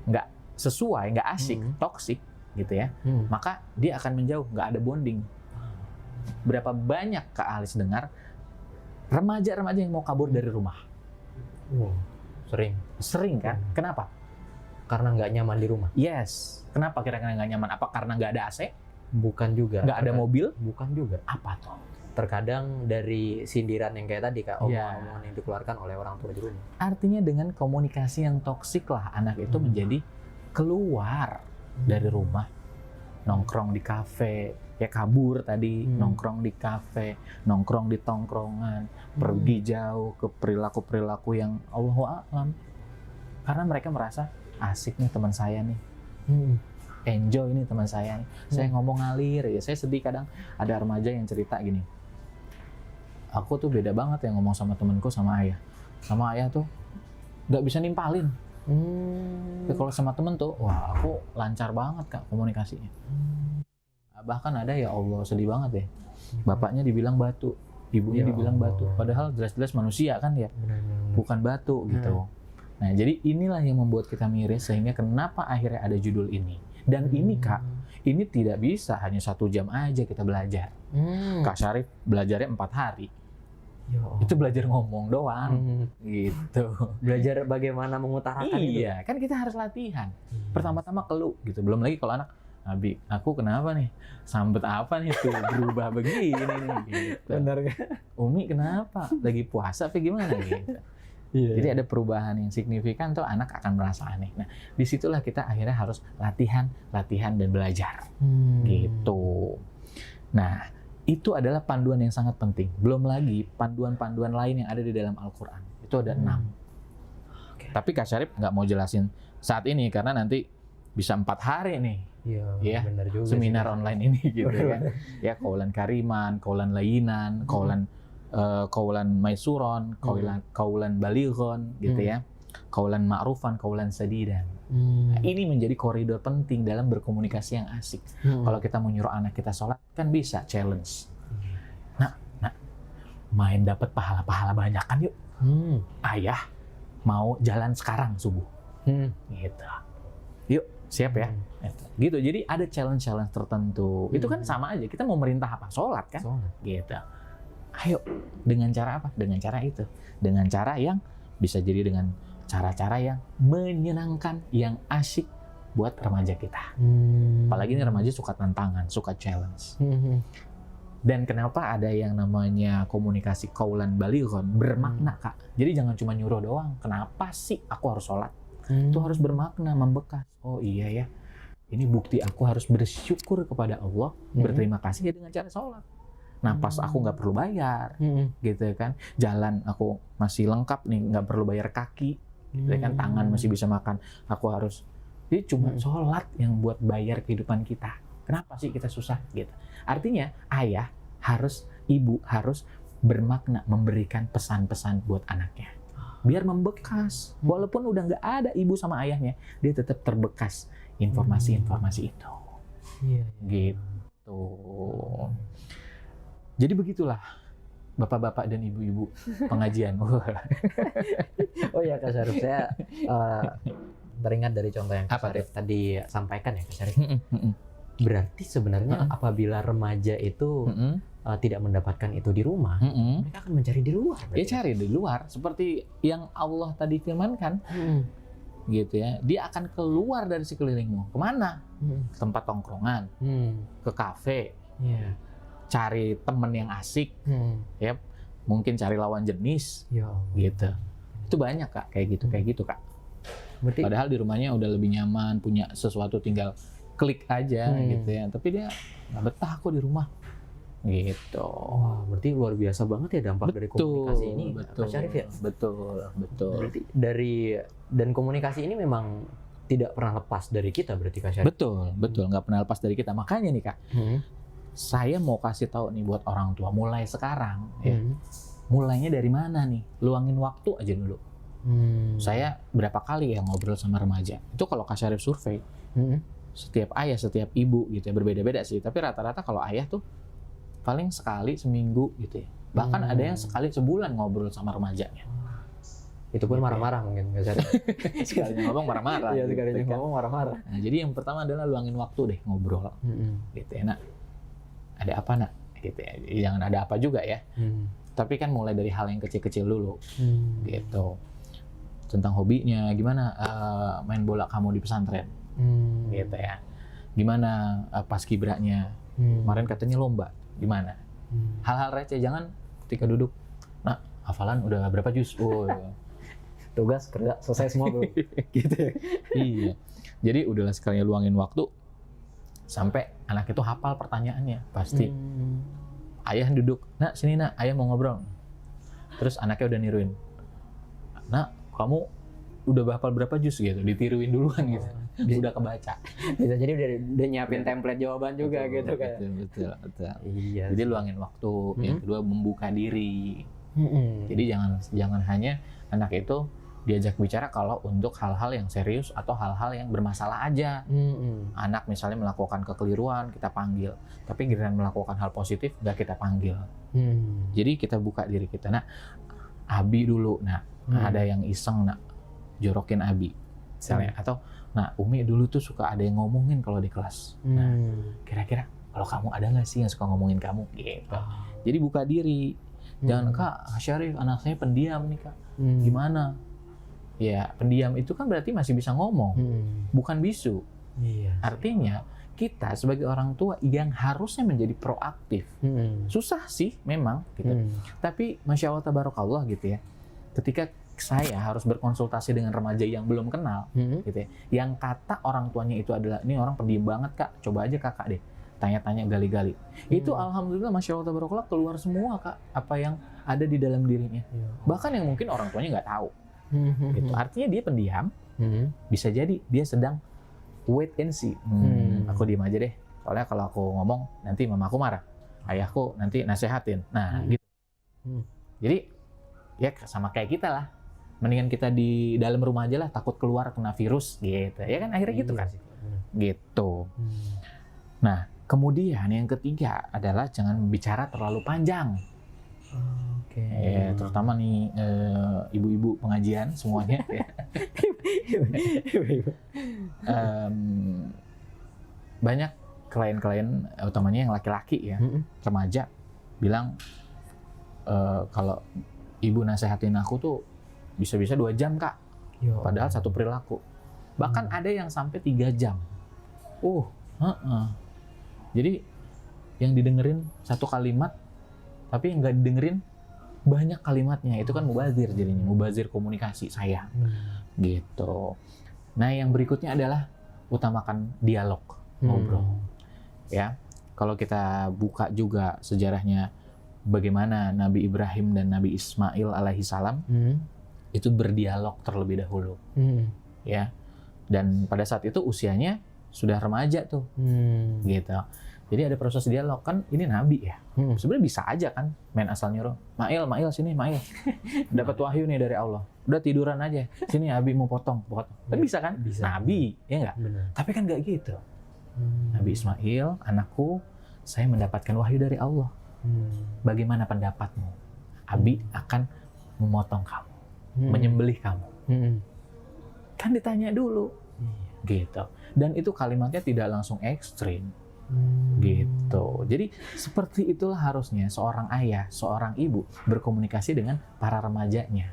nggak sesuai, nggak asik, toksik, gitu ya, maka dia akan menjauh, nggak ada bonding. Berapa banyak Kak Alis dengar remaja-remaja yang mau kabur dari rumah? Sering kan? Kenapa? Karena nggak nyaman di rumah. Yes. Kenapa kira-kira nggak nyaman? Apa karena nggak ada AC? Bukan juga. Nggak ada mobil? Bukan juga. Apa tuh? Terkadang dari sindiran yang kayak tadi Kak, omongan yang dikeluarkan oleh orang tua di rumah. Artinya dengan komunikasi yang toksik lah anak itu menjadi keluar dari rumah, nongkrong di kafe, ya kabur tadi, nongkrong di kafe, nongkrong di tongkrongan, pergi jauh ke perilaku-perilaku yang Allahu a'lam. Karena mereka merasa asik nih teman saya nih, enjoy nih teman saya nih, saya ngomong ngalir ya. Saya sedih kadang ada remaja yang cerita gini, aku tuh beda banget ya ngomong sama temanku sama ayah tuh nggak bisa nimpalin. Tapi kalau sama temen tuh, wah aku lancar banget Kak komunikasinya. Bahkan ada ya Allah sedih banget ya, bapaknya dibilang batu, ibunya dibilang batu, padahal jelas-jelas manusia kan ya, bukan batu gitu. Nah, jadi inilah yang membuat kita miris sehingga kenapa akhirnya ada judul ini. Dan ini Kak, ini tidak bisa hanya 1 jam aja kita belajar. Kak Syarif belajarnya 4 hari. Itu belajar ngomong doang, gitu. Belajar bagaimana mengutarakan itu. Iya, kan kita harus latihan. Pertama-tama keluh gitu. Belum lagi kalau anak, Abi, aku kenapa nih? Sambet apa nih tuh berubah begini nih? Gitu. Benar kan? Umi kenapa? Lagi puasa apa gimana gitu? Jadi ada perubahan yang signifikan tuh anak akan merasa aneh. Nah, disitulah kita akhirnya harus latihan dan belajar, gitu. Nah, itu adalah panduan yang sangat penting. Belum lagi panduan-panduan lain yang ada di dalam Al-Quran. Itu ada 6. Tapi Kak Syarif nggak mau jelasin saat ini karena nanti bisa 4 hari nih. Iya, benar juga. Seminar online ini gitu kan. Ya, kaulan kariman, kaulan layinan, kaulan maisuron, kaulan balighon gitu ya. Kaulan ma'rufan, kaulan sadidan. Nah, ini menjadi koridor penting dalam berkomunikasi yang asik. Kalau kita mau nyuruh anak kita sholat kan bisa challenge. Nah, main dapat pahala-pahala banyak kan yuk. Ayah mau jalan sekarang subuh. Gitu. Yuk, siap ya. Gitu. Jadi ada challenge tertentu. Itu kan sama aja. Kita mau merintah apa? Sholat kan? Gitu. Ayo, dengan cara apa? Dengan cara itu. Dengan cara yang bisa jadi dengan cara-cara yang menyenangkan, yang asyik buat remaja kita. Apalagi ini remaja suka tantangan, suka challenge. Dan kenapa ada yang namanya komunikasi qaulan balighon, bermakna Kak. Jadi jangan cuma nyuruh doang. Kenapa sih aku harus sholat? Itu harus bermakna, membekas. Oh iya ya, ini bukti aku harus bersyukur kepada Allah, berterima kasih ya dengan cara sholat. Nah pas aku nggak perlu bayar, gitu kan. Jalan aku masih lengkap nih, nggak perlu bayar kaki, gitu kan. Tangan masih bisa makan. Aku harus, jadi cuma sholat yang buat bayar kehidupan kita. Kenapa sih kita susah gitu? Artinya ayah harus, ibu harus bermakna memberikan pesan-pesan buat anaknya. Biar membekas. Walaupun udah nggak ada ibu sama ayahnya, dia tetap terbekas informasi-informasi itu. Gitu. Jadi begitulah bapak-bapak dan ibu-ibu pengajian. Oh ya Kak Syarif, saya teringat dari contoh yang Kak Syarif tadi sampaikan ya Kak Syarif. Berarti sebenarnya apabila remaja itu tidak mendapatkan itu di rumah, mereka akan mencari di luar. Dia cari di luar, seperti yang Allah tadi firmankan, gitu ya. Dia akan keluar dari sekelilingmu. Kemana? Ke tempat tongkrongan, ke kafe, cari temen yang asik, ya. Mungkin cari lawan jenis, gitu. Itu banyak Kak, kayak gitu Kak. Berarti, padahal di rumahnya udah lebih nyaman, punya sesuatu tinggal klik aja gitu ya, tapi dia nggak betah kok di rumah gitu. Wah, berarti luar biasa banget ya dampak dari komunikasi ini, Kak Syarif ya. Betul. Berarti dan komunikasi ini memang tidak pernah lepas dari kita berarti Kak Syarif. Betul, nggak pernah lepas dari kita. Makanya nih Kak, saya mau kasih tahu nih buat orang tua mulai sekarang ya. Mulainya dari mana nih? Luangin waktu aja dulu. Saya berapa kali ya ngobrol sama remaja. Itu kalau Kak Syarif survei, setiap ayah, setiap ibu gitu ya, berbeda-beda sih. Tapi rata-rata kalau ayah tuh paling sekali seminggu gitu ya. Bahkan ada yang sekali sebulan ngobrol sama remajanya. Itu pun marah-marah mungkin Kak Syarif. Sekalinya ngomong marah-marah. Iya, sekalinya gitu, ngomong marah-marah. Nah, jadi yang pertama adalah luangin waktu deh ngobrol. Gitu ya, Nak. Ada apa, Nak? Gitu ya. Jadi jangan ada apa juga ya. Tapi kan mulai dari hal yang kecil-kecil dulu. Gitu. Tentang hobinya, gimana main bola kamu di pesantren? Gitu ya. Gimana paskibranya? Kemarin katanya lomba, gimana? Hal-hal receh, jangan ketika duduk, nah hafalan udah berapa juz? Oh, tugas kerja selesai semua belum? Gitu ya. Iya. Jadi udahlah sekalian luangin waktu sampai anak itu hafal pertanyaannya pasti. Ayah duduk, nak sini nak, ayah mau ngobrol. Terus anaknya udah niruin, nak kamu udah hafal berapa juz gitu, ditiruin duluan gitu. Udah kebaca. Bisa jadi udah nyiapin template jawaban juga gitu kan. Betul. Iya. Jadi luangin waktu. Yang kedua membuka diri. Jadi jangan hanya anak itu diajak bicara kalau untuk hal-hal yang serius atau hal-hal yang bermasalah aja. Anak misalnya melakukan kekeliruan, kita panggil. Tapi giliran melakukan hal positif, nggak kita panggil. Jadi kita buka diri kita. Nah, Abi dulu. Nah, ada yang iseng, nak jorokin Abi. Misalnya. Atau, nah Umi dulu tuh suka ada yang ngomongin kalau di kelas. Nah, kira-kira kalau kamu ada nggak sih yang suka ngomongin kamu? Gitu. Jadi buka diri. Jangan, Kak Syarif, anak saya pendiam nih Kak. Gimana? Ya, pendiam itu kan berarti masih bisa ngomong, bukan bisu. Iya. Artinya, kita sebagai orang tua yang harusnya menjadi proaktif. Susah sih memang, gitu. Tapi Masya Allah Tabarakallah gitu ya. Ketika saya harus berkonsultasi dengan remaja yang belum kenal, gitu ya. Yang kata orang tuanya itu adalah, ini orang pendiam banget Kak, coba aja Kakak deh. Tanya-tanya, gali-gali. Itu alhamdulillah Masya Allah Tabarakallah keluar semua Kak, apa yang ada di dalam dirinya. Bahkan yang mungkin orang tuanya nggak tahu. Gitu. Artinya dia pendiam, bisa jadi dia sedang wait and see. Aku diam aja deh, soalnya kalau aku ngomong nanti mamaku marah, ayahku nanti nasehatin. Nah gitu. Jadi ya sama kayak kita lah, mendingan kita di dalam rumah aja lah, takut keluar kena virus gitu ya kan, akhirnya gitu kan. Gitu. Nah kemudian yang ketiga adalah jangan bicara terlalu panjang. Terutama nih ibu-ibu pengajian semuanya. Banyak klien-klien, utamanya yang laki-laki ya, remaja, bilang kalau ibu nasehatin aku tuh bisa-bisa 2 jam Kak. Padahal satu perilaku. Bahkan ada yang sampai 3 jam. Jadi yang didengerin satu kalimat, tapi yang nggak didengerin banyak kalimatnya. Itu kan mubazir jadinya, mubazir komunikasi saya. Gitu. Nah, yang berikutnya adalah utamakan dialog, ngobrol. Ya, kalau kita buka juga sejarahnya bagaimana Nabi Ibrahim dan Nabi Ismail alaihi salam itu berdialog terlebih dahulu, ya. Dan pada saat itu usianya sudah remaja tuh, gitu. Jadi ada proses dialog, kan ini Nabi ya. Sebenarnya bisa aja kan main asal nyuruh, Mail sini, Mail. Dapat wahyu nih dari Allah. Udah tiduran aja. Sini Abi mau potong. Kan bisa kan? Bisa. Nabi, ya nggak? Benar. Tapi kan nggak gitu. Nabi Ismail, anakku, saya mendapatkan wahyu dari Allah. Bagaimana pendapatmu? Abi akan memotong kamu, menyembelih kamu. Kan ditanya dulu, gitu. Dan itu kalimatnya tidak langsung ekstrim. Gitu. Jadi seperti itulah harusnya seorang ayah, seorang ibu berkomunikasi dengan para remajanya.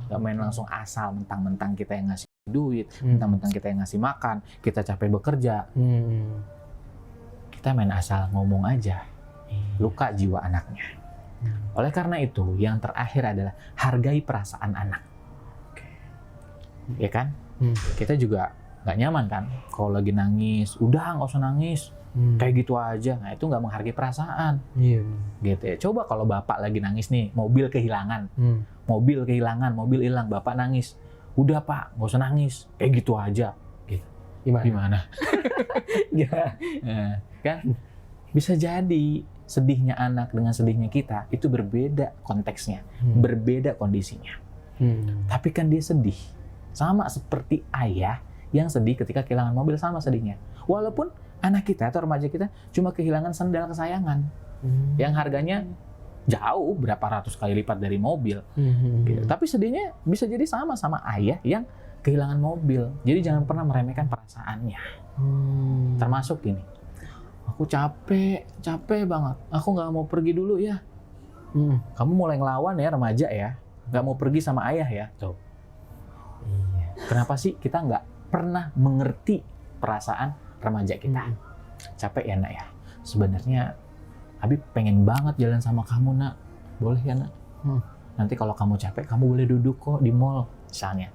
Gak main langsung asal mentang-mentang kita yang ngasih duit, mentang-mentang kita yang ngasih makan, kita capek bekerja. Kita main asal ngomong aja, luka jiwa anaknya. Oleh karena itu, yang terakhir adalah hargai perasaan anak. Ya kan? Kita juga nggak nyaman kan kalau lagi nangis, udah nggak usah nangis. Kayak gitu aja, nah itu nggak menghargai perasaan. Gitu ya. Coba kalau bapak lagi nangis nih, mobil kehilangan, mobil hilang, bapak nangis, udah pak, nggak usah nangis, kayak gitu aja. Gitu. Gimana? Ya, kan? Bisa jadi sedihnya anak dengan sedihnya kita itu berbeda konteksnya, berbeda kondisinya. Tapi kan dia sedih, sama seperti ayah yang sedih ketika kehilangan mobil, sama sedihnya. Walaupun anak kita atau remaja kita cuma kehilangan sendal kesayangan yang harganya jauh berapa ratus kali lipat dari mobil, gitu. Tapi sedihnya bisa jadi sama ayah yang kehilangan mobil. Jadi jangan pernah meremehkan perasaannya. Termasuk gini, aku capek banget, aku nggak mau pergi dulu ya. Kamu mulai ngelawan ya remaja ya, nggak mau pergi sama ayah ya. Tuh. Kenapa sih kita nggak pernah mengerti perasaan remaja kita? Capek ya nak ya, sebenarnya Abi pengen banget jalan sama kamu nak, boleh ya nak? Nanti kalau kamu capek kamu boleh duduk kok di mall misalnya.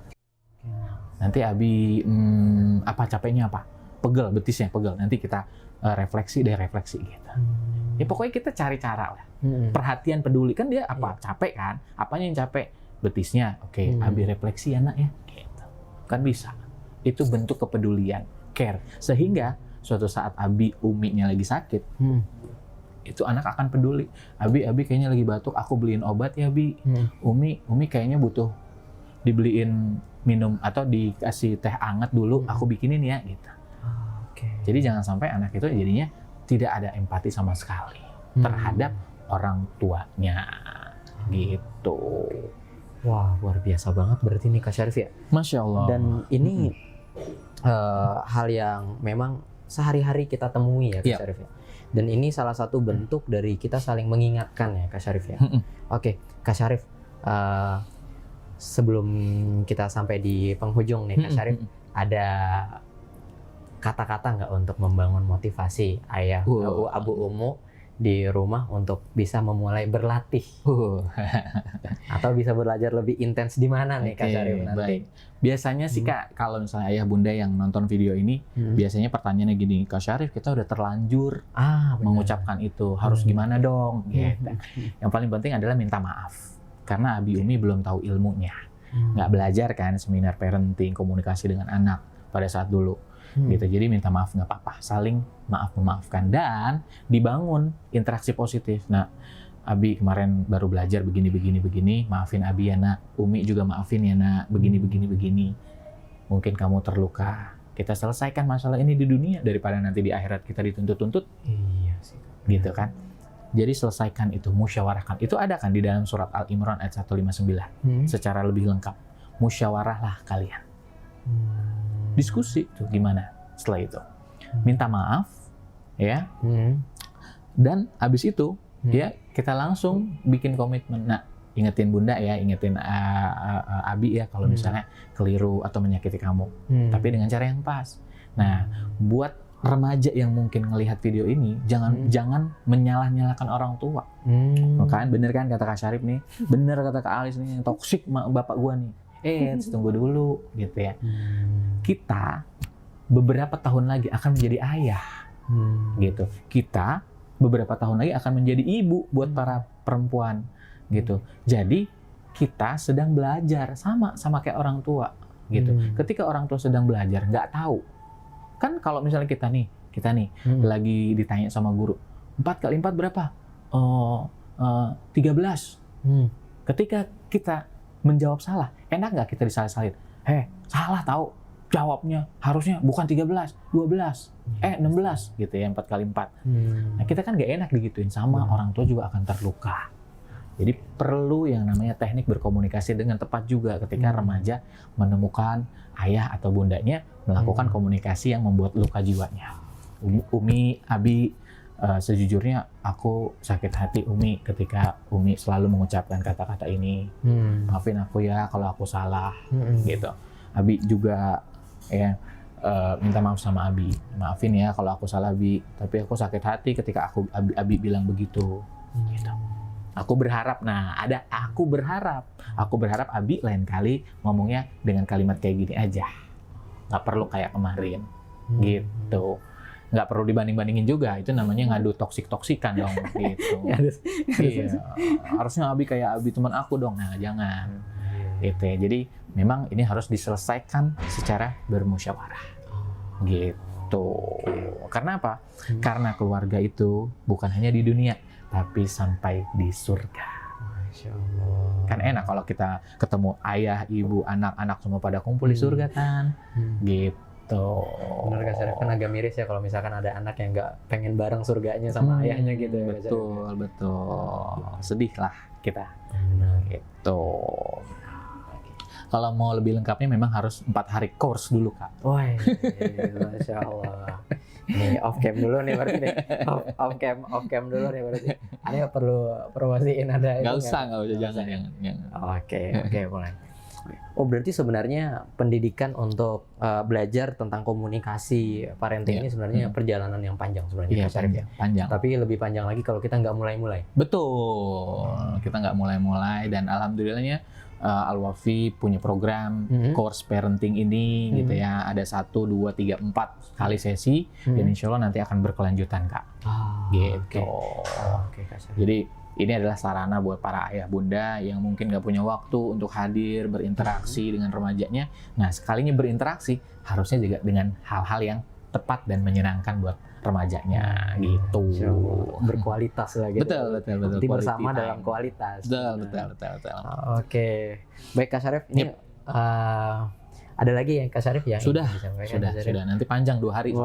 Nanti Abi apa capeknya apa? Pegel, betisnya pegel, nanti kita refleksi gitu. Ya pokoknya kita cari cara lah, perhatian peduli, kan dia apa? Capek kan, apanya yang capek? Betisnya, oke. Abi refleksi ya nak ya, gitu. Kan bisa, itu bentuk kepedulian, care, sehingga suatu saat Abi uminya lagi sakit, itu anak akan peduli. Abi kayaknya lagi batuk, aku beliin obat ya Abi. Umi kayaknya butuh dibeliin minum atau dikasih teh hangat dulu, aku bikinin ya gitu. Jadi jangan sampai anak itu jadinya tidak ada empati sama sekali terhadap orang tuanya gitu. Wah, luar biasa banget berarti nih Kak Syarif ya. Masya Allah. Dan ini hal yang memang sehari-hari kita temui ya Kak Syarif ya. Dan ini salah satu bentuk dari kita saling mengingatkan ya Kak Syarif ya. Oke, Kak Syarif, sebelum kita sampai di penghujung nih Kak Syarif, ada kata-kata nggak untuk membangun motivasi ayah, abu umu di rumah untuk bisa memulai berlatih atau bisa belajar lebih intens di mana nih Kak Syarif nanti? Baik. Biasanya sih Kak, kalau misalnya ayah bunda yang nonton video ini, biasanya pertanyaannya gini, Kak Syarif kita udah terlanjur mengucapkan itu, harus gimana dong? Gitu. Yang paling penting adalah minta maaf, karena Abi Umi belum tahu ilmunya, nggak belajar kan seminar parenting, komunikasi dengan anak pada saat dulu. Gitu. Jadi minta maaf nggak apa-apa, saling memaafkan dan dibangun interaksi positif. Nah, Abi kemarin baru belajar begini, maafin Abi ya nak, Umi juga maafin ya nak, begini. Mungkin kamu terluka, kita selesaikan masalah ini di dunia daripada nanti di akhirat kita dituntut-tuntut. Iya sih. Gitu kan. Jadi selesaikan itu, musyawarahkan. Itu ada kan di dalam surat Al-Imran ayat 159 secara lebih lengkap. Musyawarahlah kalian. Diskusi tuh gimana setelah itu, minta maaf ya, dan habis itu ya kita langsung bikin komitmen. Nah, ingetin bunda ya, ingetin Abi ya kalau misalnya keliru atau menyakiti kamu, tapi dengan cara yang pas. Nah, buat remaja yang mungkin ngelihat video ini jangan menyalah-nyalahkan orang tua. Kan bener kan kata Kak Syarif nih, bener kata Kak Alis nih, yang toksik bapak gua nih. Tunggu dulu gitu ya. Kita beberapa tahun lagi akan menjadi ayah. Gitu. Kita beberapa tahun lagi akan menjadi ibu buat para perempuan gitu. Jadi kita sedang belajar sama kayak orang tua gitu. Ketika orang tua sedang belajar nggak tahu. Kan kalau misalnya kita nih lagi ditanya sama guru, 4 kali 4 berapa? 13. Ketika kita menjawab salah, enak nggak kita disalah-salahin? Salah tahu. Jawabnya harusnya bukan 13, 12, 16 gitu ya, 4 kali 4. Nah kita kan nggak enak digituin, sama orang tua juga akan terluka. Jadi perlu yang namanya teknik berkomunikasi dengan tepat juga ketika remaja menemukan ayah atau bundanya melakukan komunikasi yang membuat luka jiwanya. Umi, Abi, sejujurnya aku sakit hati Umi ketika Umi selalu mengucapkan kata-kata ini. Maafin aku ya kalau aku salah, gitu. Abi juga ya minta maaf sama Abi. Maafin ya kalau aku salah Abi, tapi aku sakit hati ketika Abi bilang begitu. Gitu. Aku berharap Abi lain kali ngomongnya dengan kalimat kayak gini aja. Nggak perlu kayak kemarin, gitu. Nggak perlu dibanding-bandingin juga, itu namanya ngadu toksik-toksikan dong, gitu. Iya. Harusnya Abi kayak Abi teman aku dong, nah jangan. Gitu ya. Jadi memang ini harus diselesaikan secara bermusyawarah, gitu. Karena apa? Karena keluarga itu bukan hanya di dunia, tapi sampai di surga. Masya Allah. Kan enak kalau kita ketemu ayah, ibu, anak-anak semua pada kumpul di surga kan, gitu. Benar Kak Syarif, kan agak miris ya kalau misalkan ada anak yang nggak pengen bareng surganya sama ayahnya gitu ya. Betul. Sedih lah kita. Benar. Gitu. Kalau mau lebih lengkapnya memang harus 4 hari course dulu Kak. Wah, Masya Allah. Nih off cam dulu nih berarti nih. Off cam dulu nih berarti. Ada perlu promosiin ada? Nggak usah, jangan. Oke, mulai. Oh berarti sebenarnya pendidikan untuk belajar tentang komunikasi parenting ini sebenarnya perjalanan yang panjang sebenarnya. Iya, panjang. Tapi lebih panjang lagi kalau kita nggak mulai-mulai. Betul, kita nggak mulai-mulai dan alhamdulillahnya Al-Wafi punya program course parenting ini gitu ya. Ada 1, 2, 3, 4 kali sesi dan insya Allah nanti akan berkelanjutan Kak. Gitu. Oke, Kak Syarif. Jadi ini adalah sarana buat para ayah bunda yang mungkin nggak punya waktu untuk hadir berinteraksi dengan remajanya. Nah sekalinya berinteraksi harusnya juga dengan hal-hal yang tepat dan menyenangkan buat remajanya gitu. Berkualitas lah gitu. Betul. Nanti bersama dalam kualitas. Betul. Oke. Baik Kak Syarif, ini ada lagi yang Kak Syarif yang sudah. Nanti panjang 2 hari.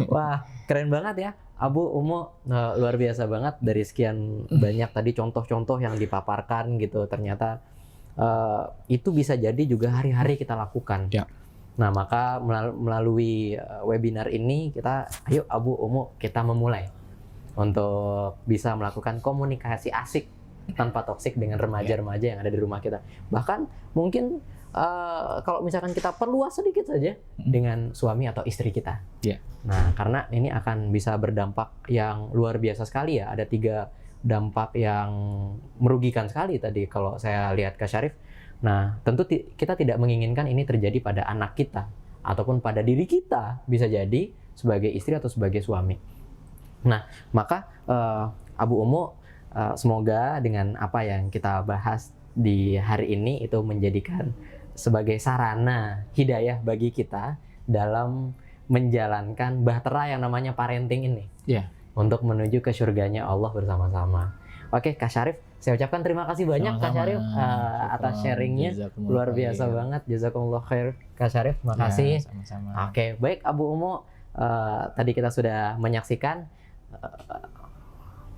Wah, keren banget ya. Abu, Umu, luar biasa banget dari sekian banyak tadi contoh-contoh yang dipaparkan gitu. Ternyata itu bisa jadi juga hari-hari kita lakukan. Ya. Nah, maka melalui webinar ini kita, ayo Abu, Umu, kita memulai untuk bisa melakukan komunikasi asik tanpa toksik dengan remaja-remaja yang ada di rumah kita. Bahkan mungkin kalau misalkan kita perluas sedikit saja dengan suami atau istri kita. Yeah. Nah, karena ini akan bisa berdampak yang luar biasa sekali ya. Ada 3 dampak yang merugikan sekali tadi kalau saya lihat Kak Syarif. Nah, tentu kita tidak menginginkan ini terjadi pada anak kita ataupun pada diri kita, bisa jadi sebagai istri atau sebagai suami. Nah, maka Abu Umu, semoga dengan apa yang kita bahas di hari ini itu menjadikan sebagai sarana hidayah bagi kita dalam menjalankan bahtera yang namanya parenting ini. Yeah. Untuk menuju ke surganya Allah bersama-sama. Oke, Kak Syarif, saya ucapkan terima kasih banyak Kak Syarif atas sharingnya, luar biasa banget. Jazakumullah khair Kak Syarif, makasih. Ya, sama-sama. Oke, baik Abu Umu, tadi kita sudah menyaksikan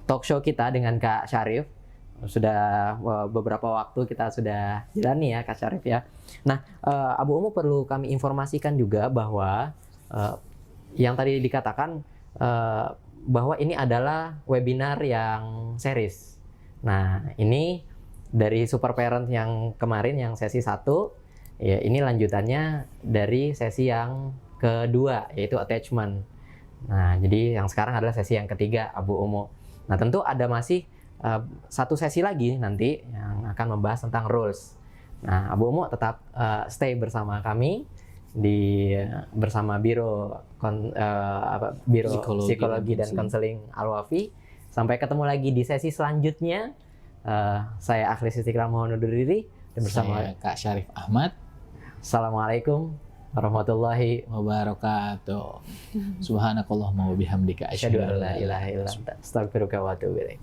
talk show kita dengan Kak Syarif. Sudah beberapa waktu kita sudah jalani ya Kak Syarif ya. Nah, Abu Umu perlu kami informasikan juga bahwa yang tadi dikatakan bahwa ini adalah webinar yang series. Nah, ini dari Super Parent yang kemarin yang sesi 1, ya ini lanjutannya dari sesi yang kedua, yaitu attachment. Nah, jadi yang sekarang adalah sesi yang ketiga, Abu Umu. Nah, tentu ada masih satu sesi lagi nanti yang akan membahas tentang rules. Nah, Abu Umu tetap stay bersama kami bersama Biro Psikologi dan Konseling Al-Wafi. Sampai ketemu lagi di sesi selanjutnya. Saya Akhris Istiqlal mohon undur diri dan bersama saya Kak Syarif Ahmad. Assalamualaikum warahmatullahi wabarakatuh. Subhanakallahumma wa bihamdika asyhadu an la ilaha illa anta astaghfiruka wa atubu ilaik.